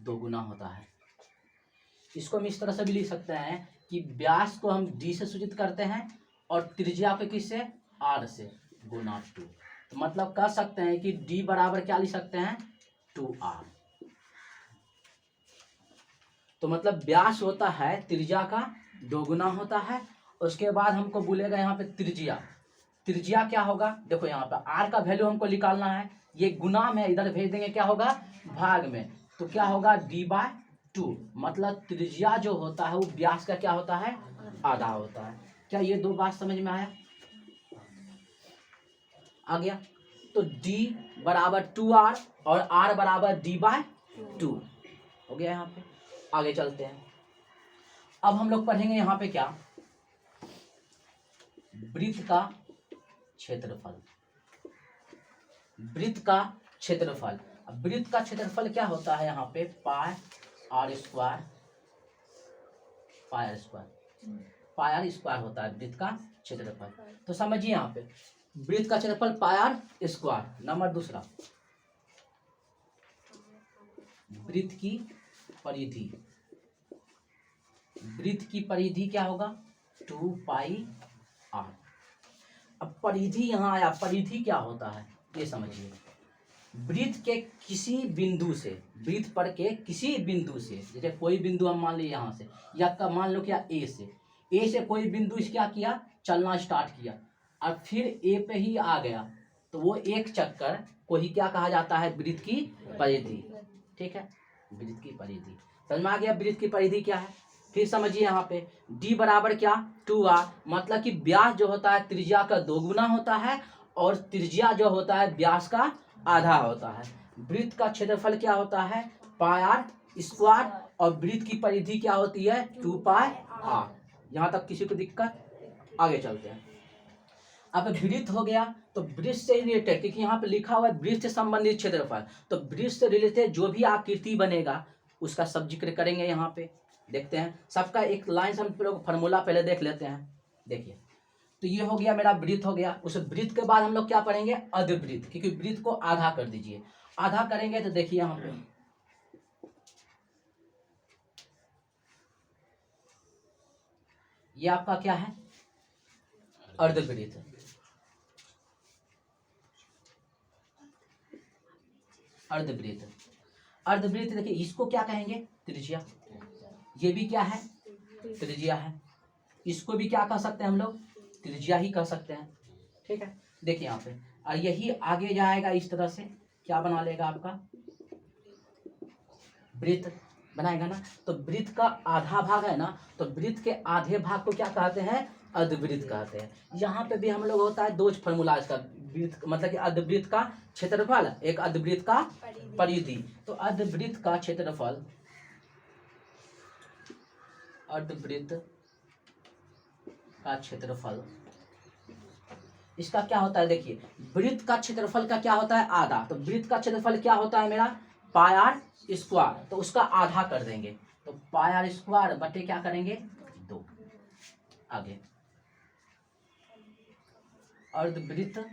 दोगुना होता है। इसको हम इस तरह से भी लिख सकते हैं कि व्यास को हम डी से सूचित करते हैं और त्रिज्या को किससे, आर से, गुना 2। तो मतलब कह सकते हैं कि डी बराबर क्या लिख सकते हैं, 2r। तो मतलब व्यास होता है त्रिज्या का दोगुना होता है। उसके बाद हमको बोलेगा यहाँ पे त्रिज्या, त्रिज्या क्या होगा, देखो यहाँ पे आर का वैल्यू हमको निकालना है, ये गुना में इधर भेज देंगे, क्या होगा भाग में, तो क्या होगा d/2। मतलब त्रिज्या जो होता है वो व्यास का क्या होता है, आधा होता है। क्या ये दो बात समझ में आया, आ गया। तो d बराबर 2r और r बराबर d/2 हो गया। यहाँ पे आगे चलते हैं। अब हम लोग पढ़ेंगे यहाँ पे क्या, वृत्त का क्षेत्रफल। वृत्त का क्षेत्रफल, अब वृत्त का क्षेत्रफल क्या होता है यहाँ पे, pi r square, pi r square होता है वृत्त का क्षेत्रफल। तो समझिए यहाँ पे वृत्त का क्षेत्रफल पाई आर स्क्वायर। नंबर दूसरा, वृत्त की परिधि, वृत्त की परिधि क्या होगा, 2πr। अब परिधि यहाँ आया, परिधि क्या होता है ये समझिए। वृत्त के किसी बिंदु से, वृत्त पर के किसी बिंदु से, जैसे कोई बिंदु हम मान लीजिए यहाँ से, या का मान लो क्या ए से कोई बिंदु क्या किया, चलना स्टार्ट किया और फिर ए पे ही आ गया, तो वो एक चक्कर को ही क्या कहा जाता है, वृत्त की परिधि। ठीक है, वृत्त की परिधि समझ में आ गया। वृत्त की परिधि क्या है, फिर समझिए यहाँ पे d बराबर क्या, 2r। मतलब कि व्यास जो होता है त्रिज्या का दोगुना होता है और त्रिज्या जो होता है व्यास का आधा होता है। वृत्त का क्षेत्रफल क्या होता है, पाई आर स्क्वायर, और वृत्त की परिधि क्या होती है, 2πr। यहाँ तक किसी को दिक्कत, आगे चलते हैं। अब वृत्त हो गया तो वृत्त से रिलेटेड, क्योंकि यहाँ पे लिखा हुआ है वृत्त से संबंधित क्षेत्रफल, तो वृत्त से रिलेटेड जो भी आकृति बनेगा उसका सब जिक्र करेंगे। यहाँ पे देखते हैं, सबका एक लाइन से हम लोग फार्मूला पहले देख लेते हैं। देखिए, तो ये हो गया मेरा वृत्त हो गया। उस वृत्त के बाद हम लोग क्या पढ़ेंगे, अर्धवृत्त, क्योंकि वृत्त को आधा कर दीजिए। आधा करेंगे तो देखिए यहाँ पे ये आपका क्या है, अर्धवृत्त। अर्धवृत्त, अर्धवृत्त देखिए इसको क्या कहेंगे, त्रिज्या। ये भी क्या है, त्रिज्या है। इसको भी क्या कह सकते हैं हम लोग, त्रिज्या ही कह सकते हैं। ठीक है, देखिए यहाँ पे, और यही आगे जाएगा इस तरह से, क्या बना लेगा आपका, वृत्त बनाएगा ना। तो वृत्त का आधा भाग है ना, तो वृत्त के आधे भाग को क्या कहते हैं, अर्धवृत्त कहते हैं। यहाँ पे भी हम लोग होता है दो फॉर्मूला इसका, वृत्त मतलब कि अर्धवृत्त का क्षेत्रफल, एक अर्धवृत्त का परिधि। तो अर्धवृत्त का क्षेत्रफल, अर्धवृत्त का क्षेत्रफल इसका क्या होता है, देखिए वृत्त का क्षेत्रफल का क्या होता है, आधा। तो वृत्त का क्षेत्रफल क्या होता है मेरा, पाई आर स्क्वायर, तो उसका आधा कर देंगे, तो पाई आर स्क्वायर बटे क्या करेंगे, 2। आगे अर्धवृत्त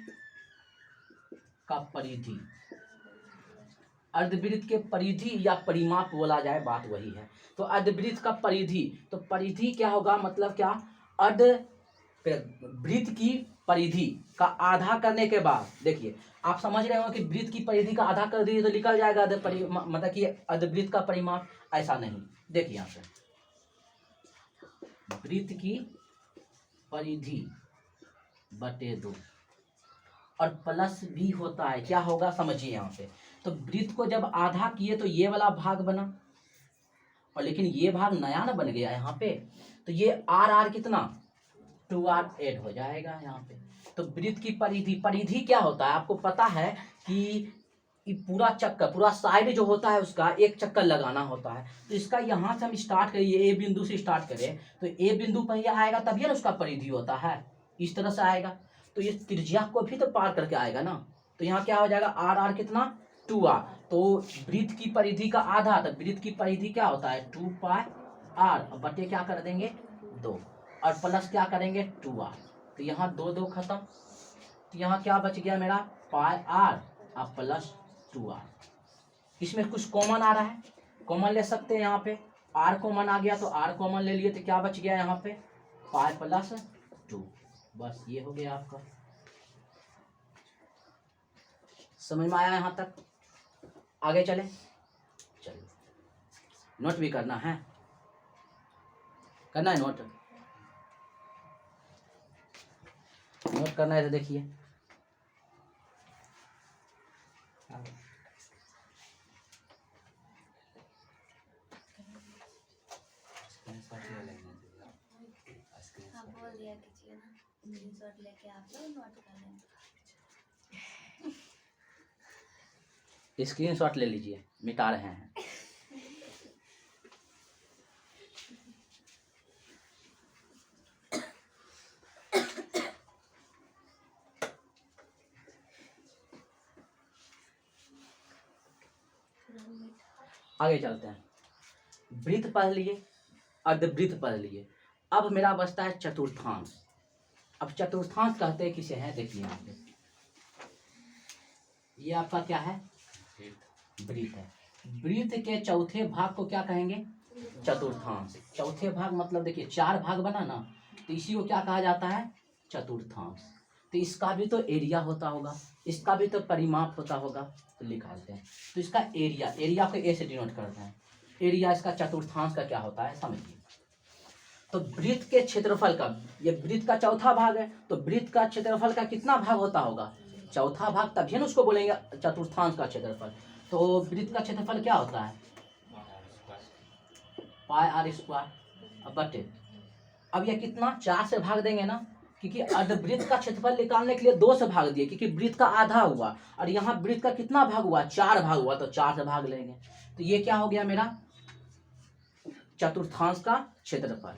का परिधि, अर्धवृत्त के परिधि या परिमाप बोला जाए, बात वही है। तो अर्धवृत्त का परिधि, तो परिधि क्या होगा, मतलब क्या, वृत्त की परिधि का आधा करने के बाद, देखिए आप समझ रहे हो कि वृत्त की परिधि का आधा कर दीजिए तो निकल जाएगा मतलब कि अर्धवृत्त का परिमाप, ऐसा नहीं। देखिए यहाँ पे वृत्त की परिधि बटे 2 और प्लस भी होता है, क्या होगा समझिए यहाँ पे। तो वृत्त को जब आधा किए तो ये वाला भाग बना, और लेकिन ये भाग नया ना बन गया यहाँ पे, तो ये आर कितना, 2r ऐड हो जाएगा यहाँ पे। तो वृत्त की परिधि, परिधि क्या होता है आपको पता है कि पूरा चक्कर, पूरा साइड जो होता है उसका एक चक्कर लगाना होता है। तो इसका यहाँ से हम स्टार्ट करिए, ए बिंदु से स्टार्ट करें तो ए बिंदु पर यह आएगा, तभी ना उसका परिधि होता है, इस तरह से आएगा। तो ये त्रिज्या को भी तो पार करके आएगा ना, तो यहाँ क्या हो जाएगा, आर कितना, 2r। तो वृत्त की परिधि का आधा, तो वृत्त की परिधि क्या होता है, 2πr बटे क्या कर देंगे, 2, और प्लस क्या करेंगे, 2r। तो यहाँ 2 2 खत्म, तो यहाँ क्या बच गया मेरा, पाई आर और प्लस 2r। इसमें कुछ कॉमन आ रहा है, कॉमन ले सकते हैं यहाँ पे, आर कॉमन आ गया तो आर कॉमन ले लिए तो क्या बच गया यहाँ पे पाई प्लस 2। बस ये हो गया आपका। समझ में आया यहाँ तक? आगे चले, चलिए नोट भी करना है, करना है नोट, नोट करना है तो देखिए स्क्रीनशॉट ले लीजिए, मिटा रहे हैं। आगे चलते हैं, वृत्त पढ़ लिए, अर्धवृत्त पढ़ लिए, अब मेरा बचता है चतुर्थांश। अब चतुर्थांश कहते हैं किसे हैं, देखिए यहाँ पे ये आपका क्या है, वृत्त है। वृत्त के चौथे भाग को क्या कहेंगे, चतुर्थांश। चौथे भाग मतलब देखिए 4 भाग बना ना, तो इसी को क्या कहा जाता है, चतुर्थांश। तो इसका भी तो एरिया होता होगा, इसका भी तो परिमाप होता होगा, तो लिखा देते हैं। तो इसका एरिया, एरिया को ए से डिनोट करते हैं, एरिया इसका चतुर्थांश का क्या होता है समझिए। तो वृत्त के क्षेत्रफल का, ये वृत्त का चौथा भाग है, तो वृत्त का क्षेत्रफल का कितना भाग होता होगा, चौथा भाग, तभी ना उसको बोलेंगे चतुर्थांश का क्षेत्रफल। तो वृत्त का क्षेत्रफल क्या होता है, पाई आर स्क्वायर बटे, अब ये कितना 4 से भाग देंगे ना, क्योंकि अर्धवृत्त का क्षेत्रफल निकालने के लिए 2 से भाग दिए, क्योंकि वृत्त का आधा हुआ और यहाँ वृत्त का कितना भाग हुआ, 4 भाग हुआ, तो 4 से भाग लेंगे। तो ये क्या हो गया मेरा चतुर्थांश का क्षेत्रफल।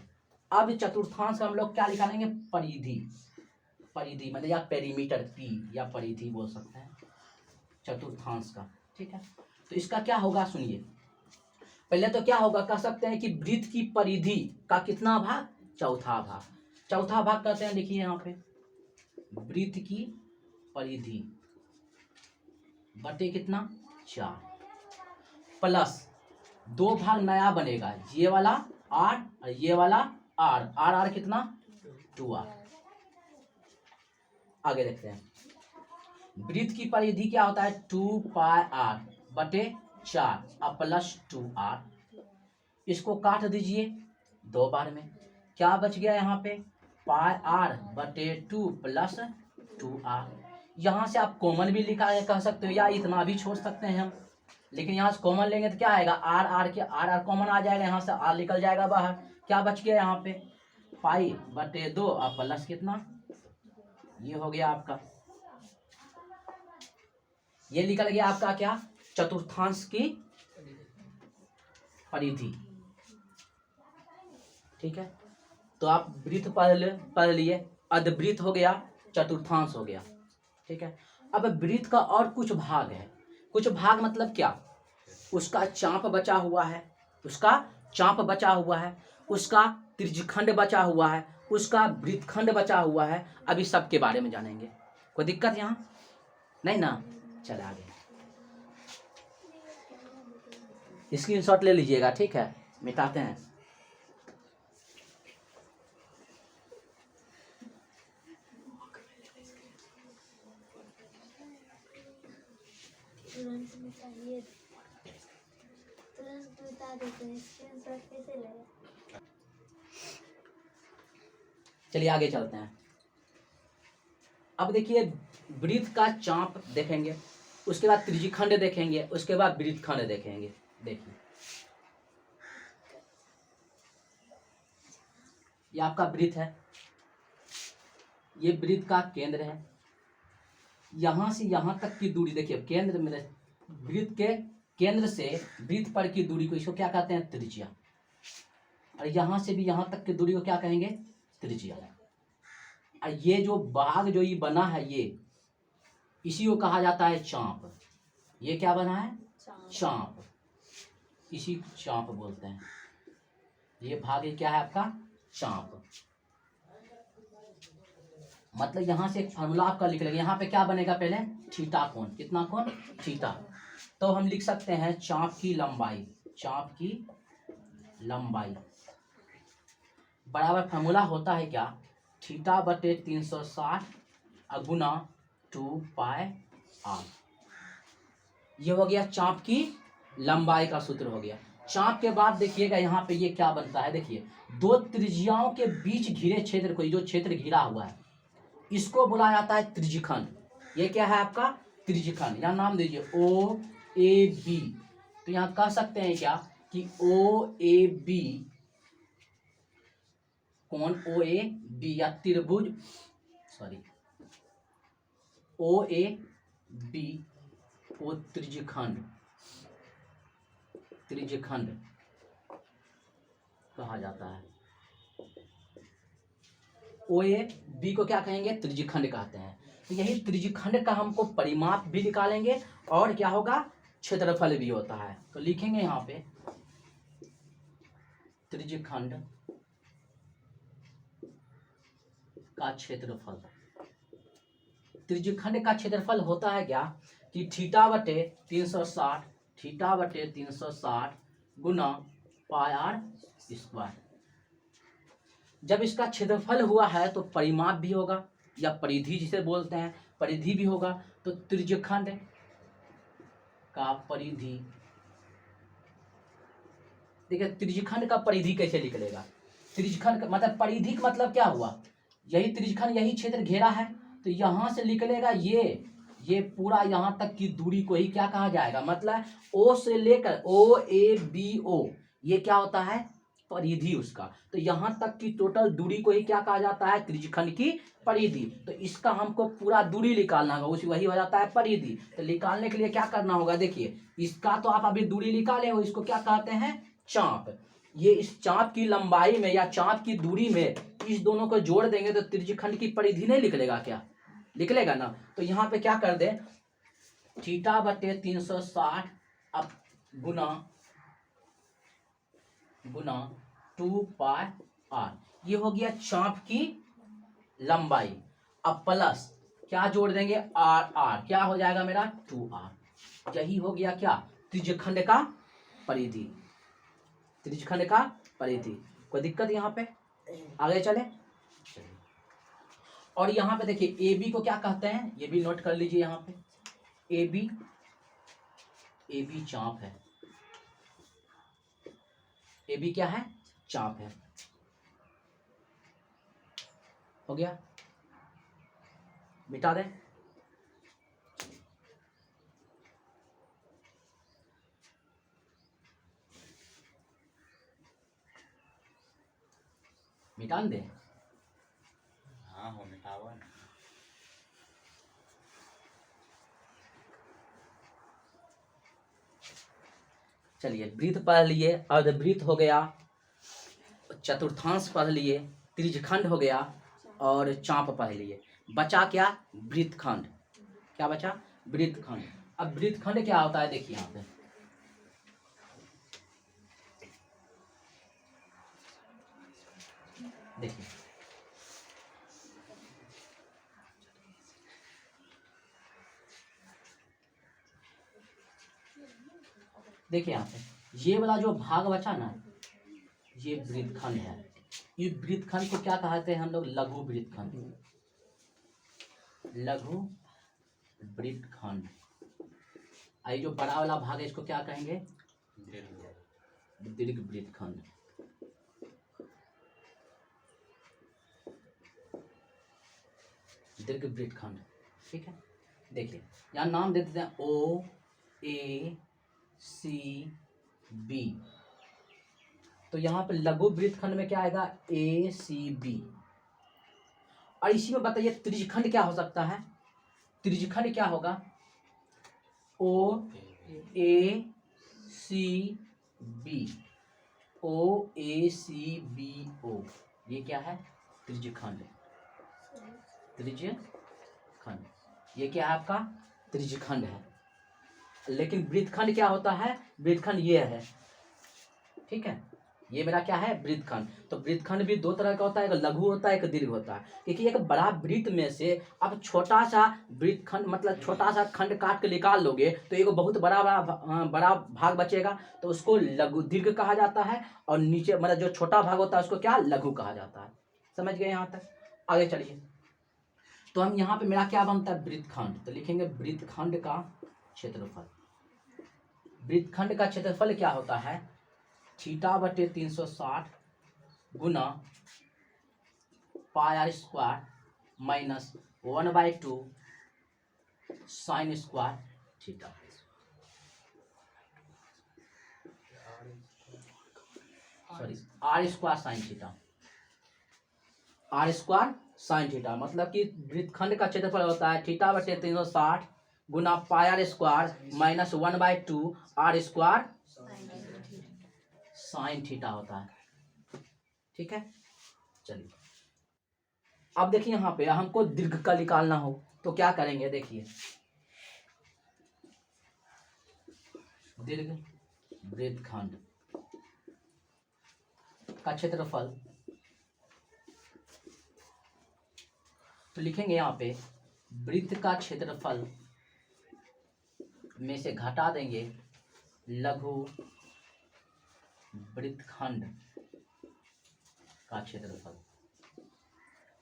अब चतुर्थांश का हम लोग क्या निकालेंगे, परिधि, परिधि मतलब या पेरीमीटर, पी या परिधि बोल सकते हैं चतुर्थांश का, ठीक है। तो इसका क्या होगा सुनिए, पहले तो क्या होगा, कह सकते हैं कि वृत्त की परिधि का कितना भाग, चौथा भाग। चौथा भाग कहते हैं, लिखिए यहाँ पे वृत्त की परिधि बटे कितना 4 प्लस 2 भाग नया बनेगा, ये वाला आर और ये वाला आर, आर आर कितना 2r। आगे देखते हैं, वृत्त की परिधि क्या होता है 2 पाई आर बटे 4 और प्लस 2r। इसको काट दीजिए 2 बार में, क्या बच गया यहाँ पे पाई आर बटे 2 प्लस 2r। यहाँ से आप कॉमन भी लिखा है, कह सकते हो, या इतना भी छोड़ सकते हैं हम, लेकिन यहाँ से कॉमन लेंगे तो क्या आएगा, आर आर के आर आर कॉमन आ जाएगा, यहाँ से आर निकल जाएगा बाहर, क्या बच गया यहाँ पे पाई बटे 2 और प्लस कितना, ये हो गया आपका, ये निकल गया आपका क्या चतुर्थांश की परिधि, ठीक है। तो आप वृत्त पढ़ लिए, अर्धवृत्त हो गया, चतुर्थांश हो गया, ठीक है। अब वृत्त का और कुछ भाग है, कुछ भाग मतलब क्या, उसका चाप बचा हुआ है, उसका चाप बचा हुआ है, उसका त्रिज्यखंड बचा हुआ है, उसका वृत्तखंड बचा हुआ है। अभी सबके बारे में जानेंगे, कोई दिक्कत यहाँ नहीं ना, चल आगे स्क्रीनशॉट ले लीजिएगा, ठीक है, मिटाते हैं। चलिए आगे चलते हैं। अब देखिए वृत्त का चाप देखेंगे, उसके बाद त्रिज्यखंड देखेंगे, उसके बाद वृत्तखंड देखेंगे। देखिए ये आपका वृत्त है, ये वृत्त का केंद्र है, यहाँ से यहाँ तक की दूरी देखिए, केंद्र में वृत्त के केंद्र से वृत्त पर की दूरी को, इसको क्या कहते हैं त्रिज्या, और यहाँ से भी यहाँ तक की दूरी को क्या कहेंगे त्रिज्या। और ये जो भाग जो ये बना है, ये इसी को कहा जाता है चाप। ये क्या बना है चाप, इसी चाप बोलते हैं। ये भाग ये क्या है आपका चाप। मतलब यहाँ से एक फॉर्मूला आपका लिख लेंगे, यहाँ पे क्या बनेगा पहले थीटा कोण, कितना कोण थीटा। तो हम लिख सकते हैं चाप की लंबाई, चाप की लंबाई बराबर फॉर्मूला होता है क्या, थीटा बटे 360 गुना 2 पाई आर। ये हो गया चाप की लंबाई का सूत्र हो गया। चाप के बाद देखिएगा यहाँ पे ये क्या बनता है, देखिए दो त्रिज्याओं के बीच घिरे क्षेत्र को, जो क्षेत्र घिरा हुआ है इसको बोला जाता है त्रिज्यखंड। ये क्या है आपका त्रिज्यखंड। यहाँ नाम दीजिए ओ ए बी। तो यहाँ कह सकते हैं क्या कि ओ ए बी, कोण ओ ए बी या त्रिभुज, सॉरी ओ ए बी को त्रिज्यखंड, त्रिज्यखंड कहा जाता है। ओ ए बी को क्या कहेंगे, त्रिज्यखंड कहते हैं। तो यही त्रिज्यखंड का हमको परिमाप भी निकालेंगे और क्या होगा, क्षेत्रफल भी होता है। तो लिखेंगे यहाँ पे त्रिज्यखंड का क्षेत्रफल। त्रिज्यखंड का क्षेत्रफल होता है क्या कि थीटा बटे 360, थीटा बटे 360 गुना पाई आर स्क्वायर। जब इसका क्षेत्रफल हुआ है तो परिमाप भी होगा या परिधि जिसे बोलते हैं, परिधि भी होगा। तो त्रिज्यखंड का परिधि, देखिए त्रिज्यखंड का परिधि कैसे निकलेगा, त्रिज्यखंड का मतलब परिधि का मतलब क्या हुआ, यही त्रिज्यखंड यही क्षेत्र घेरा है तो यहाँ से निकलेगा ये पूरा यहाँ तक की दूरी को ही क्या कहा जाएगा, मतलब ओ से लेकर ओ ए बी ओ, ये क्या होता है परिधि उसका। तो यहाँ तक की टोटल दूरी को ही क्या कहा जाता है, त्रिज्यखंड की परिधि। तो इसका हमको पूरा दूरी निकालना होगा, उसी वही हो जाता है परिधि। तो निकालने के लिए क्या करना होगा, देखिए इसका तो आप अभी दूरी निकाले हो, इसको क्या कहते हैं चाप। ये इस चाप की लंबाई में या चाप की दूरी में इस दोनों को जोड़ देंगे तो त्रिज्यखंड की परिधि नहीं निकलेगा क्या, निकलेगा ना। तो यहाँ पे क्या कर दे, थीटा बटे 360 अब गुना 2 पाई आर, ये हो गया चाप की लंबाई। अब प्लस क्या जोड़ देंगे आर क्या हो जाएगा मेरा 2r। यही हो गया क्या त्रिज्यखंड का परिधि, त्रिज्यखंड का परिधि। कोई दिक्कत यहाँ पे, आगे चले। और यहाँ पे देखिए ए बी को क्या कहते हैं, ये भी नोट कर लीजिए यहाँ पे ए बी चाप है, ए बी क्या है चाप है। हो गया, मिटा दें। मिटान दे, हाँ हो मिटावा। चलिए वृत्त पढ़ लिए, अर्धवृत्त हो गया, चतुर्थांश पढ़ लिए, त्रिज्यखंड हो गया और चाप पढ़ लिए। बचा क्या वृत्तखंड, क्या बचा वृत्तखंड। अब वृत्तखंड क्या होता है देखिए यहाँ पे, देखिए देखिए यहाँ पे ये वाला जो भाग बचा ना, ये वृत्तखंड है। ये वृत्तखंड को क्या कहते हैं हम लोग, लघु वृत्तखंड, लघु वृत्तखंड। आई जो बड़ा वाला भाग है इसको क्या कहेंगे, दीर्घ वृत्तखंड। दीर्घ वृत्तखंड, ठीक है। देखिए यहाँ नाम दे देते हैं ओ ए सी बी। तो यहाँ पे लघु वृत्तखंड में क्या आएगा ए सी बी। और इसी में बताइए त्रिज्यखंड क्या हो सकता है, त्रिज्यखंड क्या होगा ओ ए सी बी, ओ ए सी बी ओ, ये क्या है त्रिज्यखंड, त्रिज्यखंड ये क्या है आपका त्रिज्यखंड है। लेकिन वृत्तखंड क्या होता है, वृत्तखंड ये है, ठीक है। ये मेरा क्या है, वृत्तखंड। तो वृत्तखंड भी दो तरह का होता है, एक लघु होता है, एक दीर्घ होता है। क्योंकि एक बड़ा वृत्त में से अब छोटा सा वृत्तखंड मतलब छोटा सा खंड काट के निकाल लोगे तो एक बहुत बड़ा भाग बचेगा, तो उसको लघु दीर्घ कहा जाता है। और नीचे मतलब जो छोटा भाग होता है उसको क्या, लघु कहा जाता है। समझ गए यहाँ तक? आगे चलिए। तो हम यहाँ पे मेरा क्या बनता है, वृत्तखंड। तो लिखेंगे वृत्तखंड का क्षेत्रफल। वृत्तखंड का क्षेत्रफल क्या होता है, θ/360 गुना πr² minus 1/2 sin square theta. Sorry, r² sin theta, r² sin theta. मतलब कि वृत्तखंड का क्षेत्रफल होता है θ/360 गुना πr² minus 1/2 r² sin theta होता है। ठीक है, चलिए अब देखिए यहाँ पे हमको दीर्घ का निकालना हो तो क्या करेंगे, देखिए दीर्घ वृत्तखंड का क्षेत्रफल। तो लिखेंगे यहाँ पे वृत्त का क्षेत्रफल में से घटा देंगे लघु वृत्तखंड का क्षेत्रफल।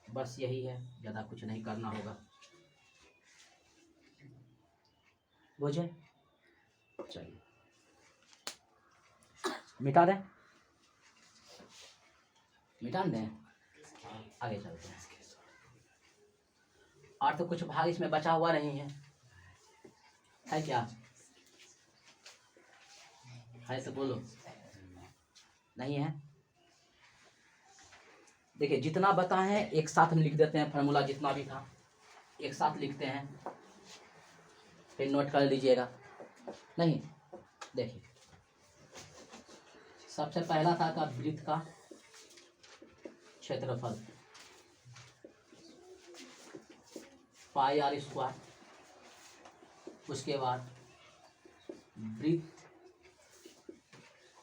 बस यही है, ज़्यादा कुछ नहीं करना होगा। बुझे? चलिए मिटा दें, मिटा दें, आगे चलते हैं। और तो कुछ भाग इसमें बचा हुआ नहीं है क्या? है तो बोलो, नहीं है? देखिए जितना बताए हैं एक साथ हम लिख देते हैं, फार्मूला जितना भी था एक साथ लिखते हैं, फिर नोट कर लीजिएगा। नहीं, देखिए सबसे पहला था का वृत्त का क्षेत्रफल πr²। उसके बाद वृत्त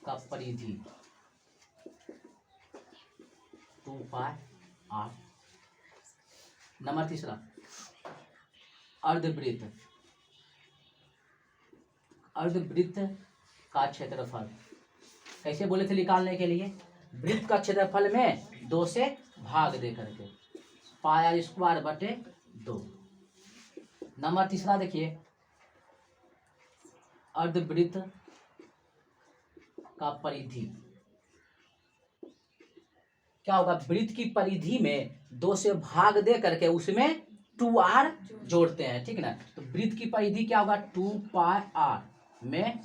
का परिधि 2πr। नंबर तीसरा अर्धवृत्त, अर्धवृत्त का क्षेत्रफल। कैसे बोले थे निकालने के लिए, वृत्त का क्षेत्रफल में 2 से भाग दे करके πr²/2। नंबर तीसरा देखिए अर्धवृत्त का परिधि। क्या होगा, वृत्त की परिधि में 2 से भाग दे करके उसमें 2r जोड़ते हैं, ठीक ना। तो वृत्त की परिधि क्या होगा, 2πr में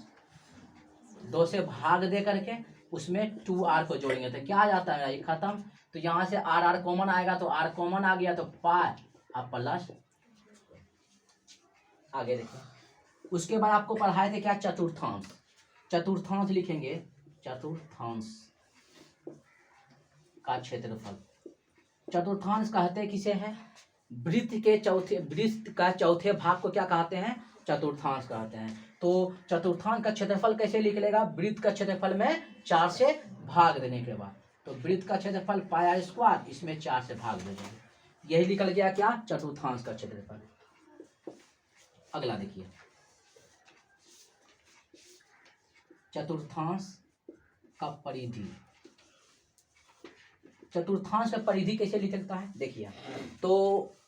2 से भाग दे करके उसमें 2r को जोड़ेंगे तो क्या आ जाता है, ये खत्म। तो यहाँ से r कॉमन आएगा, तो r कॉमन आ गया तो पाई और प्लस। आगे देखिए, उसके बाद आपको पढ़ाए थे क्या, चतुर्थांश। चतुर्थांश लिखेंगे, चतुर्थांश का क्षेत्रफल। चतुर्थांश कहते किसे हैं, वृत्त का चौथे भाग को क्या कहते हैं, चतुर्थांश कहते हैं। तो चतुर्थांश का क्षेत्रफल कैसे लिख लेगा, वृत्त का क्षेत्रफल में 4 से भाग देने के बाद। तो वृत्त का क्षेत्रफल πr², इसमें 4 से भाग दे देंगे, यही निकल गया क्या, चतुर्थांश का क्षेत्रफल। अगला देखिए, चतुर्थांश का परिधि। चतुर्थांश का परिधि कैसे लिख सकता है, देखिए तो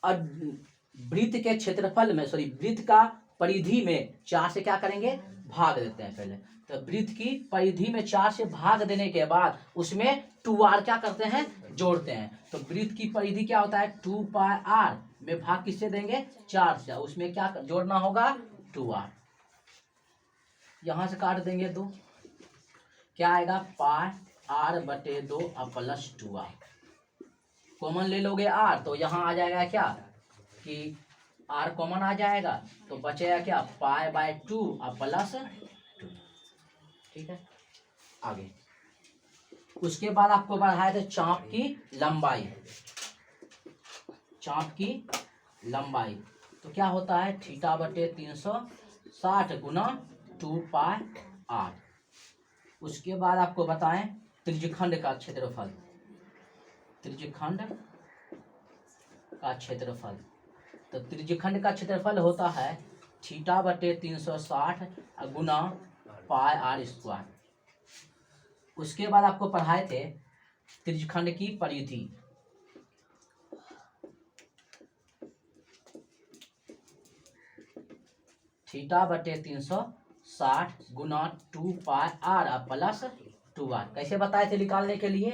वृत्त के क्षेत्रफल में वृत्त का परिधि में 4 से क्या करेंगे, भाग देते हैं पहले। तो वृत्त की परिधि में 4 से भाग देने के बाद उसमें 2r क्या करते हैं, जोड़ते हैं। तो वृत्त की परिधि क्या होता है, 2πr में भाग किससे देंगे, 4 से, उसमें क्या जोड़ना होगा, 2r। यहां से काट देंगे 2, क्या आएगा, πr/2 और प्लस 2r। कॉमन ले लोगे r तो यहाँ आ जाएगा क्या कि r कॉमन आ जाएगा, तो बचेगा क्या, π/2 और प्लस 2। ठीक है, आगे उसके बाद आपको बढ़ाए थे चाप की लंबाई। चाप की लंबाई तो क्या होता है, θ/360 गुना 2πr। उसके बाद आपको बताएं त्रिज्यखंड का क्षेत्रफल, त्रिज्यखंड का क्षेत्रफल। तो त्रिज्यखंड का क्षेत्रफल होता है थीटा बटे 360 गुना पाई आर स्क्वायर। उसके बाद आपको पढ़ाए थे त्रिज्यखंड की परिधि। थीटा बटे 360 गुना 2 पाई आर प्लस 2r। कैसे बताए थे निकालने के लिए?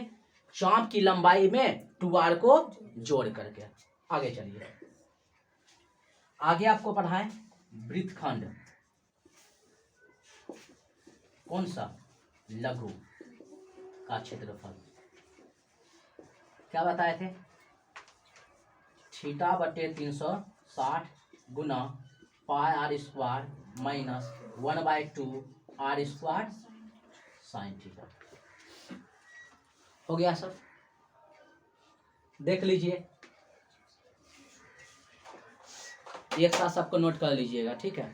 चाप की लंबाई में 2r को जोड़ करके। आगे चलिए, आगे आपको पढ़ाएं वृत्तखंड। कौन सा? लघु का क्षेत्रफल। क्या बताए थे? थीटा बटे 360 गुना pi r square minus 1/2 r square sine theta. हो गया सब? देख लीजिए, एक साथ सबको नोट कर लीजिएगा, ठीक है।